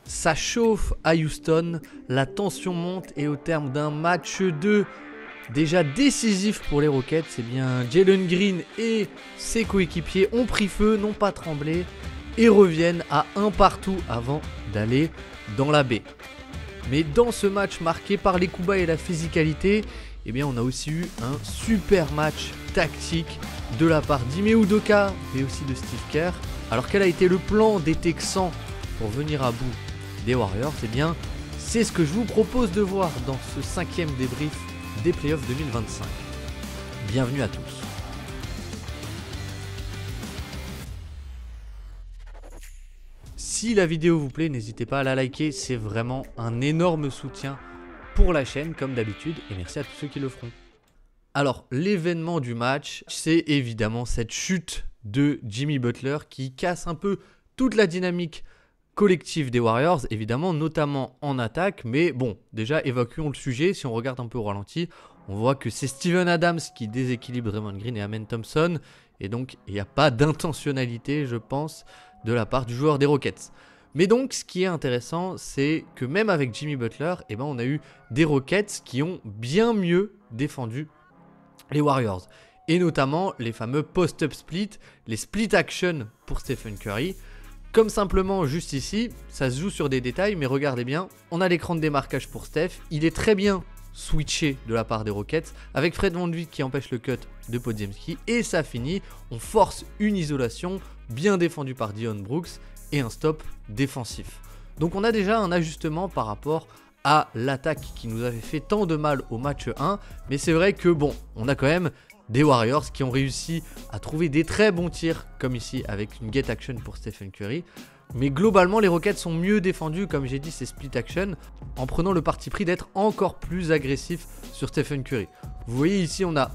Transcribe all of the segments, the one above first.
Ça chauffe à Houston, la tension monte et au terme d'un match 2 déjà décisif pour les Rockets, c'est bien Jalen Green et ses coéquipiers ont pris feu, n'ont pas tremblé et reviennent à un partout avant d'aller dans la baie. Mais dans ce match marqué par les coups bas et la physicalité, eh bien on a aussi eu un super match tactique de la part d'Ime Udoka et aussi de Steve Kerr. Alors quel a été le plan des Texans pour venir à bout des Warriors? Eh bien c'est ce que je vous propose de voir dans ce 5e débrief des playoffs 2025. Bienvenue à tous. Si la vidéo vous plaît, n'hésitez pas à la liker, c'est vraiment un énorme soutien pour la chaîne comme d'habitude et merci à tous ceux qui le feront. Alors l'événement du match, c'est évidemment cette chute de Jimmy Butler qui casse un peu toute la dynamique collective des Warriors, évidemment, notamment en attaque. Mais bon, déjà évacuons le sujet. Si on regarde un peu au ralenti, on voit que c'est Steven Adams qui déséquilibre Draymond Green et Amen Thompson. Et donc, il n'y a pas d'intentionnalité, je pense, de la part du joueur des Rockets. Mais donc, ce qui est intéressant, c'est que même avec Jimmy Butler, eh ben, on a eu des Rockets qui ont bien mieux défendu les Warriors. Et notamment les fameux post-up split, les split action pour Stephen Curry. Comme simplement juste ici, ça se joue sur des détails, mais regardez bien, on a l'écran de démarquage pour Steph, il est très bien switché de la part des Rockets, avec Fred VanVleet qui empêche le cut de Podziemski, et ça finit, on force une isolation, bien défendue par Dillon Brooks, et un stop défensif. Donc on a déjà un ajustement par rapport à l'attaque qui nous avait fait tant de mal au match 1, mais c'est vrai que bon, on a quand même des Warriors qui ont réussi à trouver des très bons tirs, comme ici avec une get action pour Stephen Curry. Mais globalement, les Rockets sont mieux défendus, comme j'ai dit, c'est split action, en prenant le parti pris d'être encore plus agressif sur Stephen Curry. Vous voyez ici, on a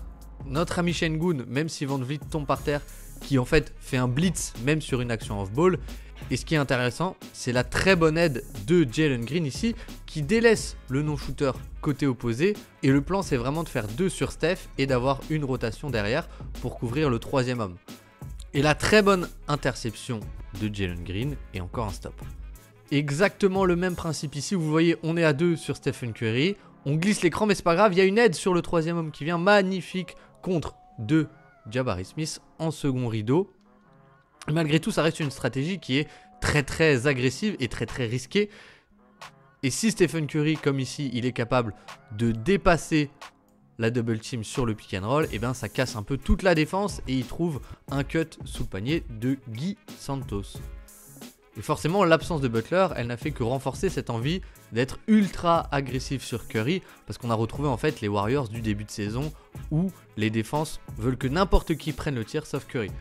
notre ami Sengun, même si VanVleet tombe par terre, qui en fait fait un blitz, même sur une action off-ball. Et ce qui est intéressant, c'est la très bonne aide de Jalen Green ici, qui délaisse le non-shooter côté opposé. Et le plan, c'est vraiment de faire 2 sur Steph et d'avoir une rotation derrière pour couvrir le 3e homme. Et la très bonne interception de Jalen Green et encore un stop. Exactement le même principe ici, vous voyez, on est à 2 sur Stephen Curry. On glisse l'écran, mais c'est pas grave, il y a une aide sur le 3e homme qui vient, magnifique, contre de Jabari Smith en second rideau. Malgré tout, ça reste une stratégie qui est très agressive et très risquée. Et si Stephen Curry, comme ici, il est capable de dépasser la double team sur le pick and roll, et bien ça casse un peu toute la défense et il trouve un cut sous le panier de Guy Santos. Et forcément, l'absence de Butler, elle n'a fait que renforcer cette envie d'être ultra agressif sur Curry, parce qu'on a retrouvé en fait les Warriors du début de saison où les défenses veulent que n'importe qui prenne le tir sauf Curry.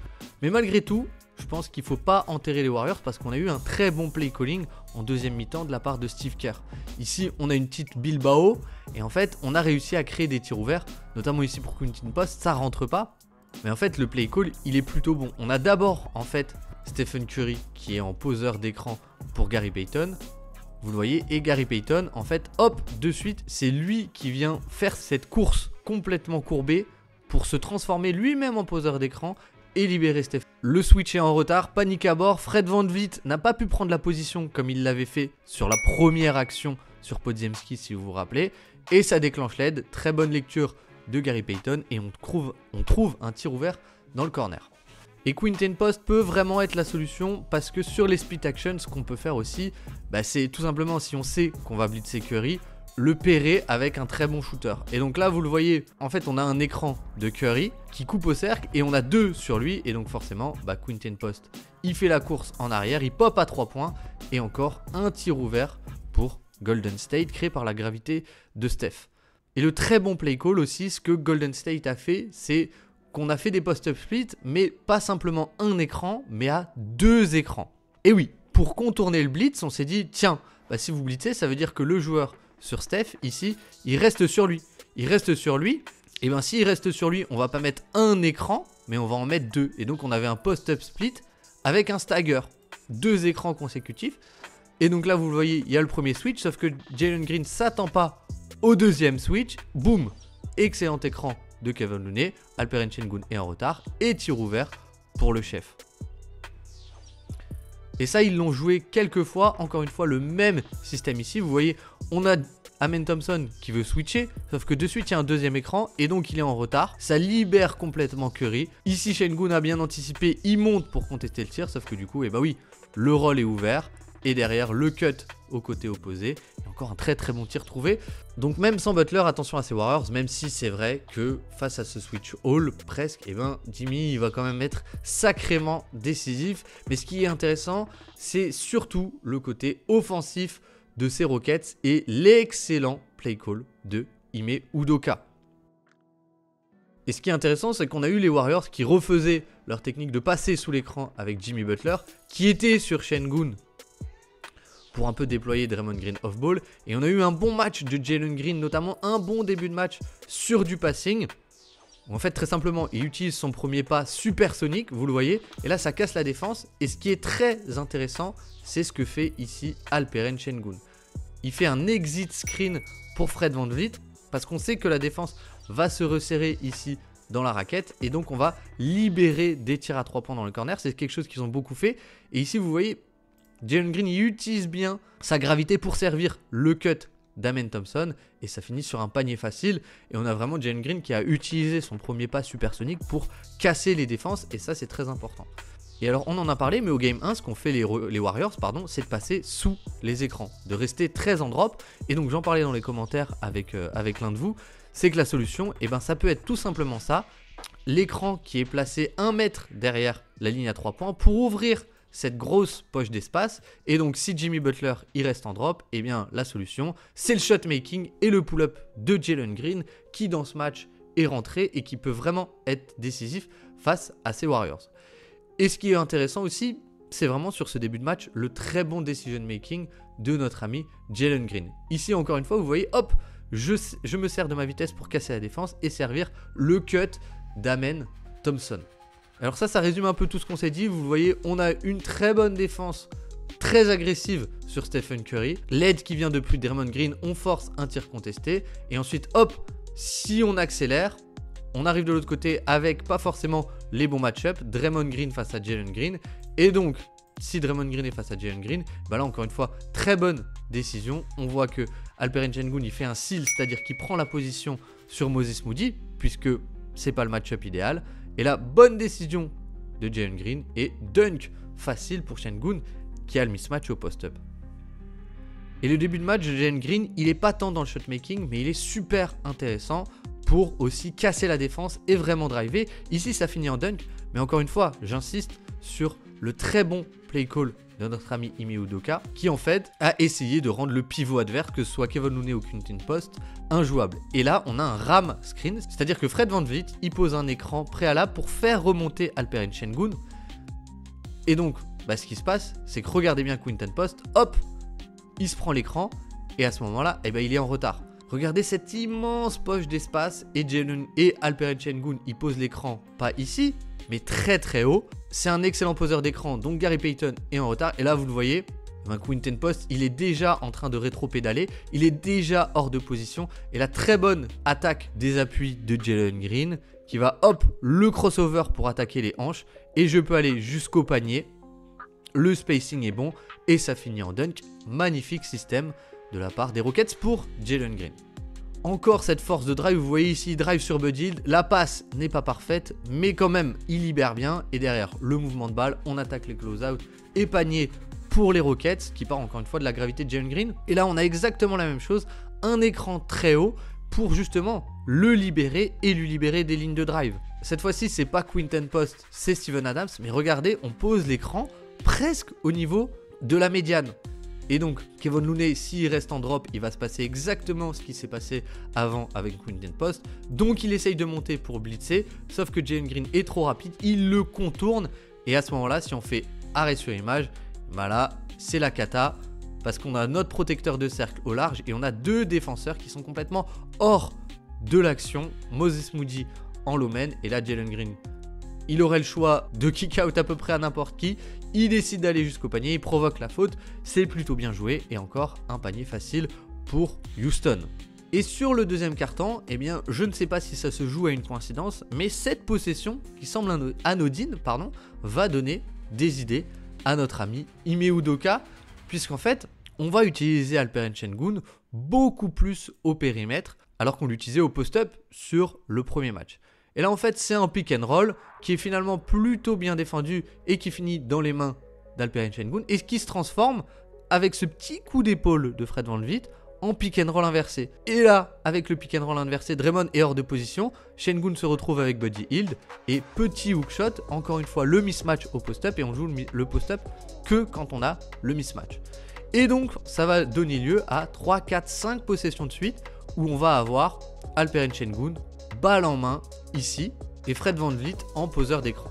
Mais malgré tout, je pense qu'il ne faut pas enterrer les Warriors parce qu'on a eu un très bon play calling en deuxième mi-temps de la part de Steve Kerr. Ici, on a une petite Bilbao et en fait, on a réussi à créer des tirs ouverts, notamment ici pour Quentin Post, ça rentre pas. Mais en fait, le play call, il est plutôt bon. On a d'abord en fait Stephen Curry qui est en poseur d'écran pour Gary Payton. Vous le voyez, et Gary Payton, en fait, hop, de suite, c'est lui qui vient faire cette course complètement courbée pour se transformer lui-même en poseur d'écran et libérer Steph. Le switch est en retard, panique à bord, Fred VanVleet n'a pas pu prendre la position comme il l'avait fait sur la première action sur Podziemski si vous vous rappelez, et ça déclenche l'aide, très bonne lecture de Gary Payton et on trouve un tir ouvert dans le corner. Et Quentin Post peut vraiment être la solution parce que sur les split actions, ce qu'on peut faire aussi, c'est tout simplement si on sait qu'on va blitzer Curry, le pairer avec un très bon shooter. Et donc là, vous le voyez, en fait, on a un écran de Curry qui coupe au cercle et on a 2 sur lui. Et donc forcément, Quentin Post, il fait la course en arrière, il pop à 3 points et encore un tir ouvert pour Golden State créé par la gravité de Steph. Et le très bon play call aussi, ce que Golden State a fait, c'est qu'on a fait des post-up split, mais pas simplement un écran, mais à 2 écrans. Et oui, pour contourner le blitz, on s'est dit, tiens, si vous blitzez, ça veut dire que le joueur sur Steph, ici, il reste sur lui. Il reste sur lui, et bien s'il reste sur lui, on va pas mettre un écran, mais on va en mettre 2. Et donc on avait un post-up split avec un stagger. 2 écrans consécutifs. Et donc là, vous le voyez, il y a le premier switch, sauf que Jalen Green s'attend pas au deuxième switch. Boum, excellent écran de Kevin Looney. Alperen Sengun est en retard et tir ouvert pour le chef. Et ça, ils l'ont joué quelques fois. Encore une fois, le même système ici. Vous voyez, on a Amen Thompson qui veut switcher, sauf que de suite il y a un deuxième écran et donc il est en retard. Ça libère complètement Curry. Ici Sengun a bien anticipé, il monte pour contester le tir, sauf que du coup, bah oui, le roll est ouvert et derrière le cut au côté opposé. Et encore un très très bon tir trouvé. Donc même sans Butler, attention à ces Warriors, même si c'est vrai que face à ce switch all presque, Jimmy il va quand même être sacrément décisif. Mais ce qui est intéressant, c'est surtout le côté offensif de ces Rockets et l'excellent play call de Ime Udoka. Et ce qui est intéressant, c'est qu'on a eu les Warriors qui refaisaient leur technique de passer sous l'écran avec Jimmy Butler, qui était sur Sengun pour un peu déployer Draymond Green off-ball. Et on a eu un bon match de Jalen Green, notamment un bon début de match sur du passing. En fait, très simplement, il utilise son premier pas supersonique, vous le voyez, et là, ça casse la défense. Et ce qui est très intéressant, c'est ce que fait ici Alperen Sengun. Il fait un exit screen pour Fred VanVleet, parce qu'on sait que la défense va se resserrer ici dans la raquette, et donc on va libérer des tirs à 3 points dans le corner. C'est quelque chose qu'ils ont beaucoup fait. Et ici, vous voyez, Jalen Green, il utilise bien sa gravité pour servir le cut d'Amen Thompson et ça finit sur un panier facile et on a vraiment Jalen Green qui a utilisé son premier pas supersonique pour casser les défenses et ça c'est très important. Et alors on en a parlé mais au game 1 ce qu'ont fait les Warriors c'est de passer sous les écrans, de rester très en drop et donc j'en parlais dans les commentaires avec l'un de vous, c'est que la solution ça peut être tout simplement ça, l'écran qui est placé 1 mètre derrière la ligne à 3 points pour ouvrir cette grosse poche d'espace et donc si Jimmy Butler il reste en drop, la solution c'est le shot making et le pull-up de Jalen Green qui dans ce match est rentré et qui peut vraiment être décisif face à ces Warriors. Et ce qui est intéressant aussi, c'est vraiment sur ce début de match le très bon decision making de notre ami Jalen Green. Ici encore une fois vous voyez hop, je me sers de ma vitesse pour casser la défense et servir le cut d'Amen Thompson. Alors ça résume un peu tout ce qu'on s'est dit. Vous le voyez, on a une très bonne défense, très agressive sur Stephen Curry. L'aide qui vient depuis Draymond Green, on force un tir contesté. Et ensuite, hop, si on accélère, on arrive de l'autre côté avec pas forcément les bons match-up. Draymond Green face à Jalen Green. Et donc, si Draymond Green est face à Jalen Green, là encore une fois, très bonne décision. On voit que Alperen Sengun, il fait un seal, c'est-à-dire qu'il prend la position sur Moses Moody, puisque c'est pas le match-up idéal. Et là, bonne décision de Jalen Green et dunk facile pour Sengun qui a le mismatch au post-up. Et le début de match de Jalen Green, il n'est pas tant dans le shot making, mais il est super intéressant pour aussi casser la défense et vraiment driver. Ici, ça finit en dunk, mais encore une fois, j'insiste sur le très bon play call de notre ami Ime Udoka qui en fait a essayé de rendre le pivot adverse, que ce soit Kevon Looney ou Quentin Post, injouable. Et là on a un ram screen, c'est-à-dire que Fred VanVleet il pose un écran préalable pour faire remonter Alperen Sengun. Et donc ce qui se passe c'est que regardez bien Quentin Post, hop, il se prend l'écran et à ce moment là il est en retard. Regardez cette immense poche d'espace et Alperen Sengun il pose l'écran pas ici mais très très haut. C'est un excellent poseur d'écran, donc Gary Payton est en retard. Et là, vous le voyez, Quentin Post, il est déjà en train de rétro-pédaler. Il est déjà hors de position. Et la très bonne attaque des appuis de Jalen Green qui va, hop, le crossover pour attaquer les hanches. Et je peux aller jusqu'au panier. Le spacing est bon et ça finit en dunk. Magnifique système de la part des Rockets pour Jalen Green. Encore cette force de drive, vous voyez ici, drive sur Buddy Hield, la passe n'est pas parfaite, mais quand même, il libère bien. Et derrière, le mouvement de balle, on attaque les close-out et panier pour les Rockets, qui part encore une fois de la gravité de Jalen Green. Et là, on a exactement la même chose, un écran très haut pour justement le libérer et lui libérer des lignes de drive. Cette fois-ci, c'est pas Quentin Post, c'est Steven Adams, mais regardez, on pose l'écran presque au niveau de la médiane. Et donc, Kevon Looney, s'il reste en drop, il va se passer exactement ce qui s'est passé avant avec Quentin Post. Donc, il essaye de monter pour blitzer, sauf que Jalen Green est trop rapide, il le contourne. Et à ce moment-là, si on fait arrêt sur image, là, c'est la cata. Parce qu'on a notre protecteur de cercle au large et on a deux défenseurs qui sont complètement hors de l'action. Moses Moody en low man et là, Jalen Green, il aurait le choix de kick out à peu près à n'importe qui. Il décide d'aller jusqu'au panier, il provoque la faute, c'est plutôt bien joué et encore un panier facile pour Houston. Et sur le deuxième quart-temps, je ne sais pas si ça se joue à une coïncidence, mais cette possession qui semble anodine, va donner des idées à notre ami Ime Udoka, puisqu'en fait, on va utiliser Alperen Sengun beaucoup plus au périmètre, alors qu'on l'utilisait au post-up sur le premier match. Et là, en fait, c'est un pick and roll qui est finalement plutôt bien défendu et qui finit dans les mains d'Alperen Sengun et qui se transforme avec ce petit coup d'épaule de Fred VanVleet en pick and roll inversé. Et là, avec le pick and roll inversé, Draymond est hors de position, Sengun se retrouve avec Buddy Hield et petit hookshot, encore une fois le mismatch au post-up, et on joue le post-up que quand on a le mismatch. Et donc, ça va donner lieu à 3, 4, 5 possessions de suite où on va avoir Alperen Sengun balle en main ici et Fred VanVleet en poseur d'écran.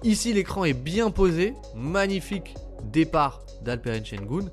Ici, l'écran est bien posé, magnifique départ d'Alperen Sengun.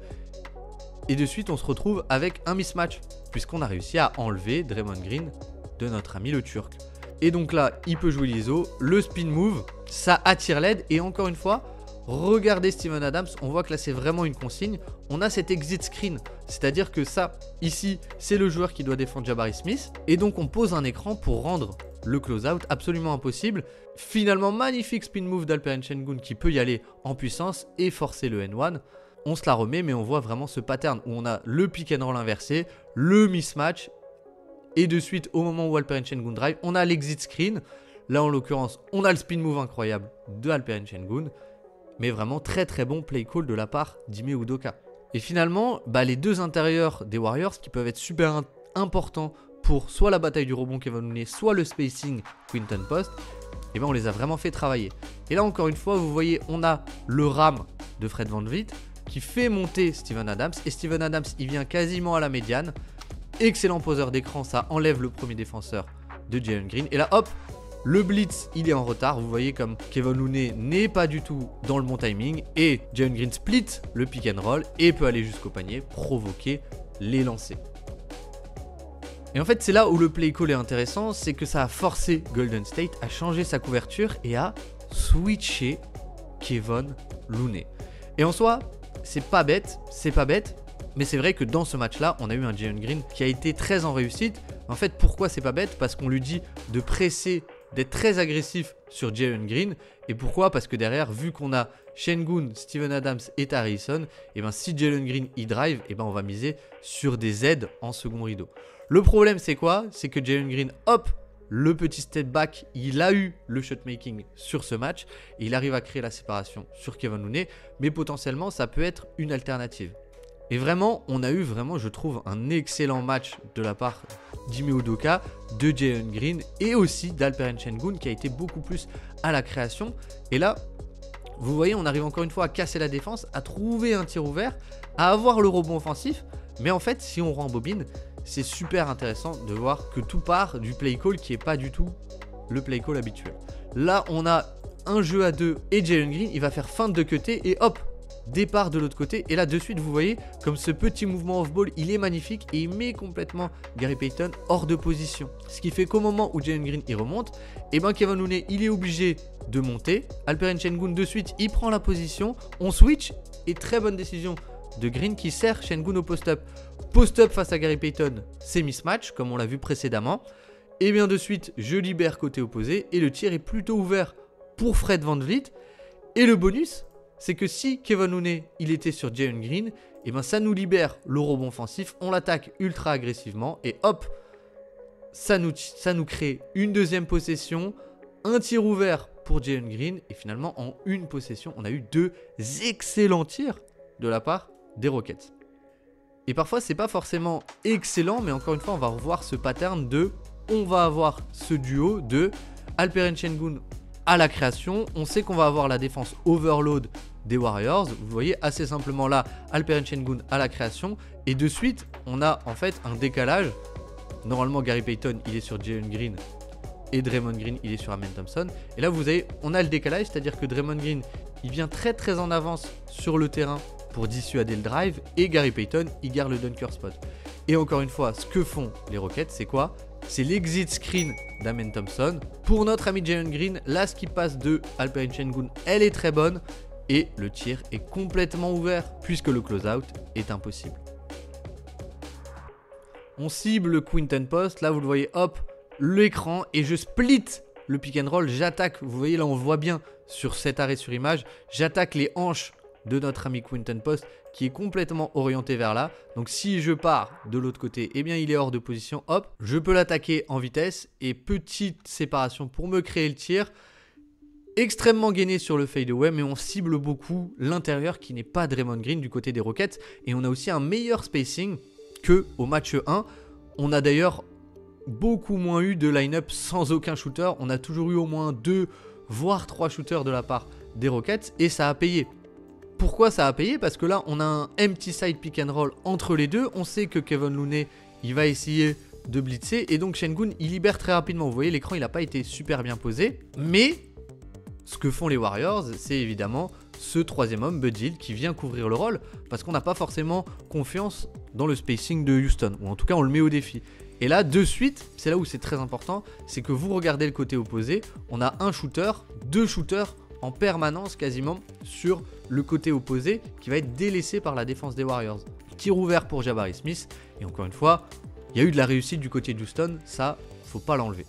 Et de suite, on se retrouve avec un mismatch, puisqu'on a réussi à enlever Draymond Green de notre ami le Turc. Et donc là, il peut jouer l'ISO, le spin move, ça attire l'aide. Et encore une fois, regardez Steven Adams, on voit que là, c'est vraiment une consigne. On a cet exit screen, c'est-à-dire que ça, ici, c'est le joueur qui doit défendre Jabari Smith. Et donc, on pose un écran pour rendre le close-out absolument impossible. Finalement, magnifique spin move d'Alperen Sengun qui peut y aller en puissance et forcer le N1. On se la remet, mais on voit vraiment ce pattern où on a le pick and roll inversé, le mismatch, et de suite, au moment où Alperen Sengun drive, on a l'exit screen. Là, en l'occurrence, on a le spin move incroyable de Alperen Sengun, mais vraiment très très bon play call de la part d'Ime Udoka. Et finalement, les deux intérieurs des Warriors qui peuvent être super importants pour soit la bataille du rebond Kevon Looney, soit le spacing Quinton Post, et on les a vraiment fait travailler. Et là, encore une fois, vous voyez, on a le ram de Fred VanVleet qui fait monter Steven Adams. Et Steven Adams, il vient quasiment à la médiane. Excellent poseur d'écran, ça enlève le premier défenseur de Jalen Green. Et là, hop, le blitz, il est en retard. Vous voyez comme Kevon Looney n'est pas du tout dans le bon timing. Et Jalen Green split le pick and roll et peut aller jusqu'au panier, provoquer les lancers. Et en fait, c'est là où le play call est intéressant, c'est que ça a forcé Golden State à changer sa couverture et à switcher Kevon Looney. Et en soi, c'est pas bête, mais c'est vrai que dans ce match-là, on a eu un Jalen Green qui a été très en réussite. En fait, pourquoi c'est pas bête? Parce qu'on lui dit de presser, d'être très agressif sur Jalen Green. Et pourquoi? Parce que derrière, vu qu'on a Sengun, Steven Adams et Harrison, et si Jalen Green y drive, on va miser sur des aides en second rideau. Le problème, c'est quoi? C'est que Jalen Green, hop, le petit step back, il a eu le shot making sur ce match et il arrive à créer la séparation sur Kevon Looney, mais potentiellement ça peut être une alternative. Et vraiment, on a eu je trouve un excellent match de la part d'Ime Udoka, de Jalen Green et aussi d'Alperen Sengun qui a été beaucoup plus à la création. Et là, vous voyez, on arrive encore une fois à casser la défense, à trouver un tir ouvert, à avoir le rebond offensif, mais en fait, si on rembobine, c'est super intéressant de voir que tout part du play call qui n'est pas du tout le play call habituel. Là, on a un jeu à deux et Jalen Green, il va faire feinte de côté et hop, départ de l'autre côté. Et là, de suite, vous voyez, comme ce petit mouvement off-ball, il est magnifique et il met complètement Gary Payton hors de position. Ce qui fait qu'au moment où Jalen Green il remonte, Kevon Looney, il est obligé de monter. Alperen Sengun, de suite, il prend la position. On switch et très bonne décision de Green qui sert Sengun au post-up. Post-up face à Gary Payton, c'est mismatch, comme on l'a vu précédemment. Et bien de suite, je libère côté opposé et le tir est plutôt ouvert pour Fred VanVleet. Et le bonus, c'est que si Kevon Looney, il était sur Jalen Green, ça nous libère le rebond offensif, on l'attaque ultra agressivement et hop, ça nous crée une deuxième possession, un tir ouvert pour Jalen Green et finalement en une possession, on a eu deux excellents tirs de la part des Rockets. Et parfois, c'est pas forcément excellent, mais encore une fois, on va revoir ce pattern on va avoir ce duo de Alperen Sengun à la création. On sait qu'on va avoir la défense overload des Warriors. Vous voyez assez simplement là, Alperen Sengun à la création. Et de suite, on a en fait un décalage. Normalement, Gary Payton, il est sur Jalen Green et Draymond Green, il est sur Amen Thompson. Et là, vous avez, on a le décalage, c'est-à-dire que Draymond Green, il vient très très en avance sur le terrain pour dissuader le drive et Gary Payton, il garde le dunker spot. Et encore une fois, ce que font les Rockets, c'est quoi? C'est l'exit screen d'Amen Thompson. Pour notre ami Jalen Green, là, ce qui passe de Alperen Sengun, elle est très bonne et le tir est complètement ouvert puisque le close-out est impossible. On cible le Quinton Post, là vous le voyez, hop, l'écran et je split le pick and roll, j'attaque, vous voyez là on le voit bien sur cet arrêt sur image, j'attaque les hanches de notre ami Quinten Post qui est complètement orienté vers là. Donc si je pars de l'autre côté, eh bien il est hors de position, hop, je peux l'attaquer en vitesse et petite séparation pour me créer le tir. Extrêmement gainé sur le fadeaway, mais on cible beaucoup l'intérieur qui n'est pas Draymond Green du côté des Rockets. Et on a aussi un meilleur spacing qu'au match 1. On a d'ailleurs beaucoup moins eu de line-up sans aucun shooter. On a toujours eu au moins 2 voire 3 shooters de la part des Rockets et ça a payé. Pourquoi ça a payé? Parce que là on a un empty side pick and roll entre les deux. On sait que Kevin Looney il va essayer de blitzer et donc Sengun il libère très rapidement. Vous voyez l'écran il n'a pas été super bien posé, mais ce que font les Warriors, c'est évidemment ce troisième homme, Buddy Hield, qui vient couvrir le rôle parce qu'on n'a pas forcément confiance dans le spacing de Houston, ou en tout cas on le met au défi. Et là, de suite, c'est là où c'est très important, c'est que vous regardez le côté opposé, on a un shooter, 2 shooters en permanence quasiment sur le côté opposé qui va être délaissé par la défense des Warriors. Tir ouvert pour Jabari Smith, et encore une fois, il y a eu de la réussite du côté de Houston, ça, faut pas l'enlever.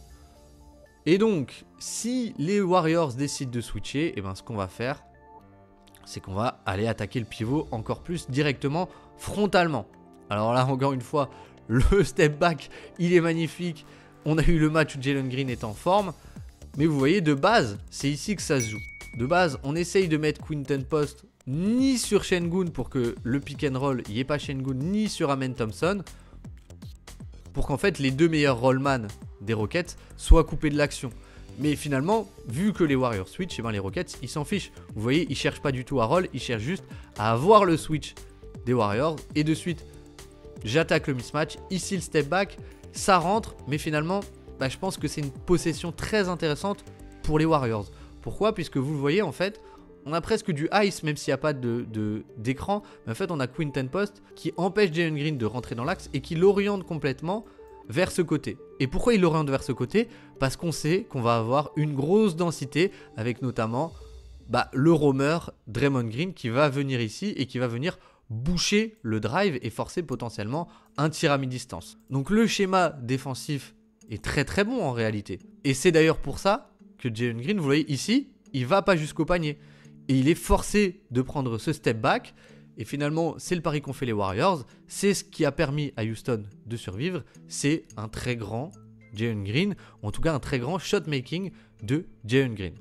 Et donc, si les Warriors décident de switcher, et ben ce qu'on va faire, c'est qu'on va aller attaquer le pivot encore plus directement, frontalement. Alors là, encore une fois, le step back, il est magnifique. On a eu le match où Jalen Green est en forme. Mais vous voyez, de base, c'est ici que ça se joue. De base, on essaye de mettre Quinten Post ni sur Sengun pour que le pick and roll, il n'y ait pas Sengun, ni sur Amen Thompson. Pour qu'en fait, les 2 meilleurs rollman des Rockets soient coupés de l'action. Mais finalement, vu que les Warriors switch, et ben les Rockets, ils s'en fichent. Vous voyez, ils cherchent pas du tout à roll, ils cherchent juste à avoir le switch des Warriors. Et de suite, j'attaque le mismatch. Ici, le step back, ça rentre. Mais finalement, je pense que c'est une possession très intéressante pour les Warriors. Pourquoi? Puisque vous le voyez, en fait, on a presque du ice, même s'il n'y a pas d'écran. Mais en fait, on a Quinten Post qui empêche Jalen Green de rentrer dans l'axe et qui l'oriente complètement vers ce côté. Et pourquoi il l'oriente vers ce côté? Parce qu'on sait qu'on va avoir une grosse densité avec notamment le roamer Draymond Green qui va venir ici et qui va venir boucher le drive et forcer potentiellement un tir à mi-distance. Donc le schéma défensif est très très bon en réalité. Et c'est d'ailleurs pour ça que Jalen Green, vous voyez ici, il va pas jusqu'au panier. Et il est forcé de prendre ce step back. Et finalement, c'est le pari qu'ont fait les Warriors. C'est ce qui a permis à Houston de survivre. C'est un très grand Jalen Green, ou en tout cas un très grand shot making de Jalen Green.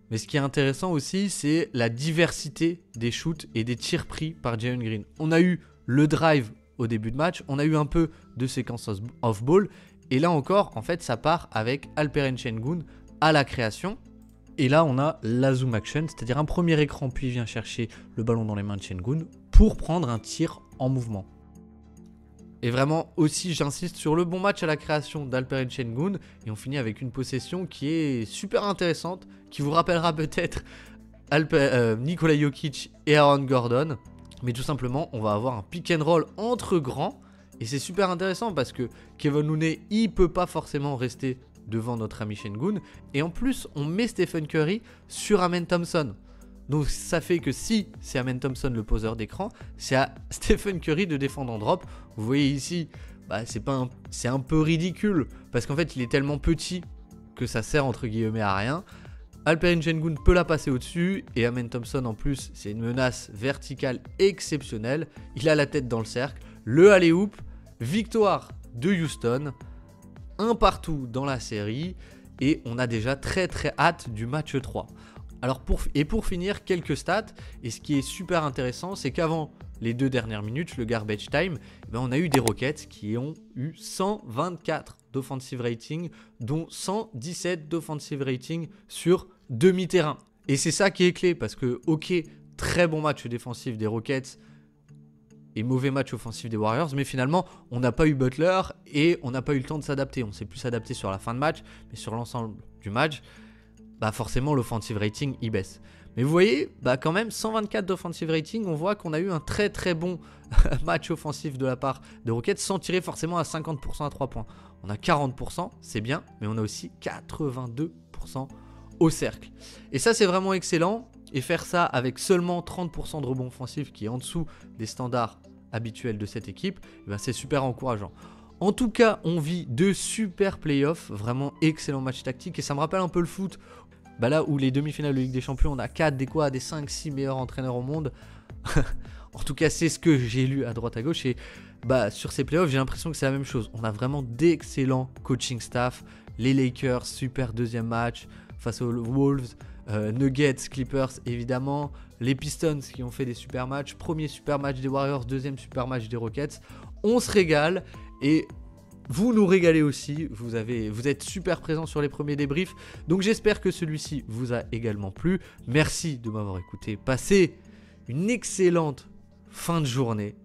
Mais ce qui est intéressant aussi, c'est la diversité des shoots et des tirs pris par Jalen Green. On a eu le drive au début de match, on a eu un peu de séquence off-ball. Et là encore, en fait, ça part avec Alperen Sengun à la création. Et là, on a la zoom action, c'est-à-dire un premier écran, puis il vient chercher le ballon dans les mains de Sengun pour prendre un tir en mouvement. Et vraiment aussi, j'insiste sur le bon match à la création d'Alperen Sengun. Et on finit avec une possession qui est super intéressante, qui vous rappellera peut-être Nikola Jokic et Aaron Gordon. Mais tout simplement, on va avoir un pick and roll entre grands. Et c'est super intéressant parce que Kevin Looney, il peut pas forcément rester devant notre ami Sengun. Et en plus, on met Stephen Curry sur Amen Thompson. Donc ça fait que si c'est Amen Thompson le poseur d'écran, c'est à Stephen Curry de défendre en drop. Vous voyez ici, c'est un peu ridicule parce qu'en fait il est tellement petit que ça sert entre guillemets à rien. Alperen Sengun peut la passer au-dessus et Amen Thompson en plus c'est une menace verticale exceptionnelle. Il a la tête dans le cercle, le alley-oop, victoire de Houston, un partout dans la série et on a déjà très très hâte du match 3. Alors pour finir, quelques stats, et ce qui est super intéressant, c'est qu'avant les 2 dernières minutes, le garbage time, on a eu des Rockets qui ont eu 124 d'offensive rating, dont 117 d'offensive rating sur demi-terrain. Et c'est ça qui est clé, parce que ok, très bon match défensif des Rockets et mauvais match offensif des Warriors, mais finalement, on n'a pas eu Butler et on n'a pas eu le temps de s'adapter. On s'est plus adapté sur la fin de match, mais sur l'ensemble du match, forcément l'offensive rating il baisse. Mais vous voyez, quand même 124 d'offensive rating, on voit qu'on a eu un très très bon match offensif de la part des Rockets sans tirer forcément à 50% à 3 points. On a 40%, c'est bien, mais on a aussi 82% au cercle. Et ça c'est vraiment excellent, et faire ça avec seulement 30% de rebond offensif qui est en dessous des standards habituels de cette équipe, c'est super encourageant. En tout cas, on vit de super playoffs, vraiment excellent match tactique et ça me rappelle un peu le foot. Bah là où les demi-finales de Ligue des Champions, on a 4 des 5-6 meilleurs entraîneurs au monde. En tout cas, c'est ce que j'ai lu à droite à gauche et bah sur ces playoffs, j'ai l'impression que c'est la même chose. On a vraiment d'excellents coaching staff. Les Lakers, super deuxième match face aux Wolves. Nuggets, Clippers évidemment. Les Pistons qui ont fait des super matchs. Premier super match des Warriors, deuxième super match des Rockets. On se régale et vous nous régalez aussi. Vous êtes super présents sur les premiers débriefs. Donc j'espère que celui-ci vous a également plu. Merci de m'avoir écouté. Passez une excellente fin de journée.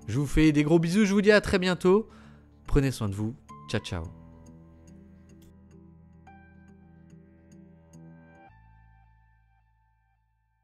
Je vous fais des gros bisous. Je vous dis à très bientôt. Prenez soin de vous. Ciao, ciao.